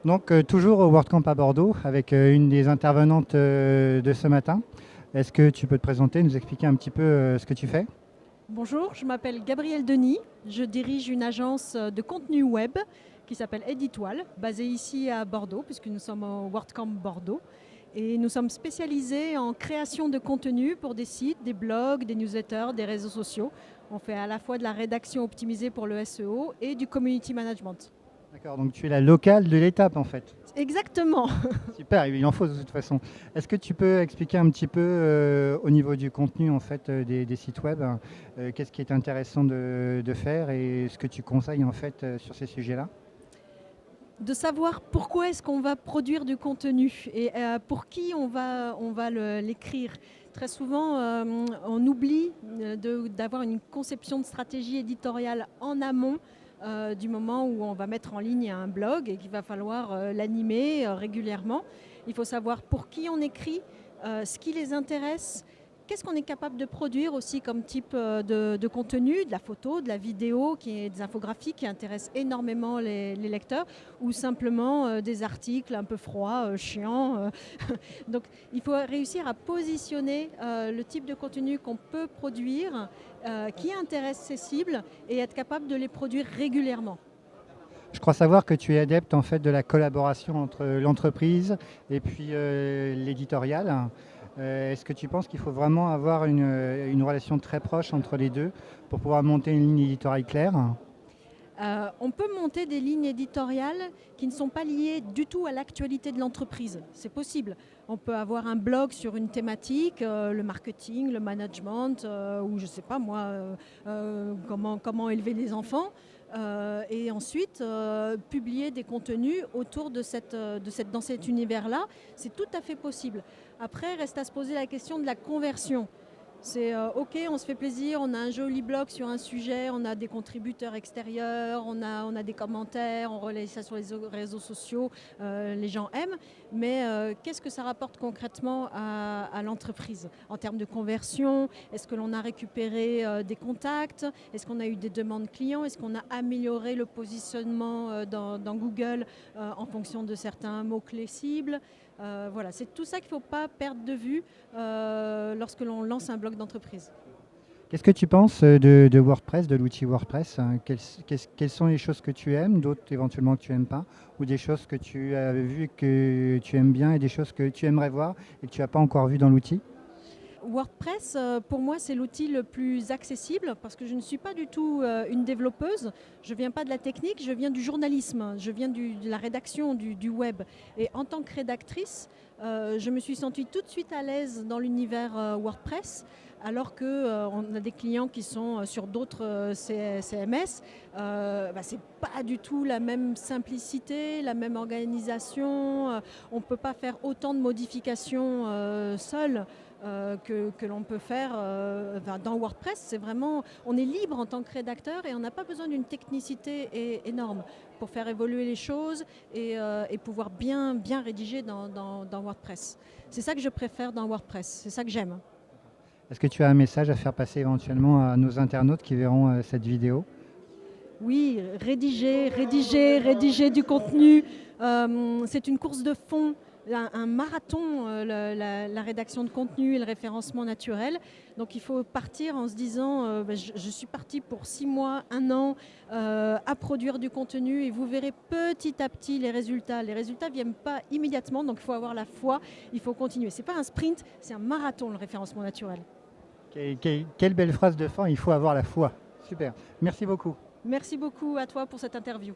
Donc, toujours au WordCamp à Bordeaux avec une des intervenantes de ce matin. Est-ce que tu peux te présenter, nous expliquer un petit peu ce que tu fais? Bonjour, je m'appelle Gabrielle Denis. Je dirige une agence de contenu web qui s'appelle Editoile, basée ici à Bordeaux, puisque nous sommes au WordCamp Bordeaux. Et nous sommes spécialisés en création de contenu pour des sites, des blogs, des newsletters, des réseaux sociaux. On fait à la fois de la rédaction optimisée pour le SEO et du community management. D'accord, donc tu es la locale de l'étape en fait. Exactement. Super, il en faut de toute façon. Est-ce que tu peux expliquer un petit peu au niveau du contenu en fait des sites web, qu'est-ce qui est intéressant de faire et ce que tu conseilles en fait sur ces sujets-là? De savoir pourquoi est-ce qu'on va produire du contenu et pour qui on va l'écrire. Très souvent, on oublie d'avoir une conception de stratégie éditoriale en amont du moment où on va mettre en ligne un blog et qu'il va falloir l'animer régulièrement. Il faut savoir pour qui on écrit, ce qui les intéresse. Qu'est-ce qu'on est capable de produire aussi comme type de contenu, de la photo, de la vidéo, des infographies qui intéressent énormément les lecteurs, ou simplement des articles un peu froids, chiants. Donc il faut réussir à positionner le type de contenu qu'on peut produire, qui intéresse ses cibles, et être capable de les produire régulièrement. Je crois savoir que tu es adepte en fait de la collaboration entre l'entreprise et puis l'éditorial. Est-ce que tu penses qu'il faut vraiment avoir une relation très proche entre les deux pour pouvoir monter une ligne éditoriale claire? On peut monter des lignes éditoriales qui ne sont pas liées du tout à l'actualité de l'entreprise. C'est possible. On peut avoir un blog sur une thématique, le marketing, le management, ou je ne sais pas moi, comment élever les enfants. Et ensuite, publier des contenus autour dans cet univers-là. C'est tout à fait possible. Après, reste à se poser la question de la conversion. C'est OK, on se fait plaisir, on a un joli blog sur un sujet, on a des contributeurs extérieurs, on a des commentaires, on relaie ça sur les réseaux sociaux, les gens aiment. Mais qu'est-ce que ça rapporte concrètement à l'entreprise en termes de conversion? Est-ce que l'on a récupéré des contacts? Est-ce qu'on a eu des demandes clients? Est-ce qu'on a amélioré le positionnement dans Google en fonction de certains mots-clés cibles? Voilà, c'est tout ça qu'il ne faut pas perdre de vue lorsque l'on lance un blog d'entreprise. Qu'est-ce que tu penses de WordPress, de l'outil WordPress, hein? Quelles sont les choses que tu aimes, d'autres éventuellement que tu n'aimes pas, ou des choses que tu as vues que tu aimes bien et des choses que tu aimerais voir et que tu n'as pas encore vues dans l'outil? WordPress, pour moi, c'est l'outil le plus accessible parce que je ne suis pas du tout une développeuse. Je ne viens pas de la technique, je viens du journalisme, je viens de la rédaction du web. Et en tant que rédactrice, je me suis sentie tout de suite à l'aise dans l'univers WordPress, alors qu'on a des clients qui sont sur d'autres CMS. C'est pas du tout la même simplicité, la même organisation. On ne peut pas faire autant de modifications seul que l'on peut faire dans WordPress. C'est vraiment, on est libre en tant que rédacteur et on n'a pas besoin d'une technicité énorme pour faire évoluer les choses et pouvoir bien rédiger dans WordPress. C'est ça que je préfère dans WordPress, c'est ça que j'aime. Est-ce que tu as un message à faire passer éventuellement à nos internautes qui verront cette vidéo? Oui, rédiger du contenu. C'est une course de fond, un marathon, la rédaction de contenu et le référencement naturel. Donc il faut partir en se disant, je suis partie pour 6 mois, 1 an à produire du contenu et vous verrez petit à petit les résultats. Les résultats ne viennent pas immédiatement, donc il faut avoir la foi, il faut continuer. Ce n'est pas un sprint, c'est un marathon, le référencement naturel. Quelle belle phrase de fin, il faut avoir la foi. Super, merci beaucoup. Merci beaucoup à toi pour cette interview.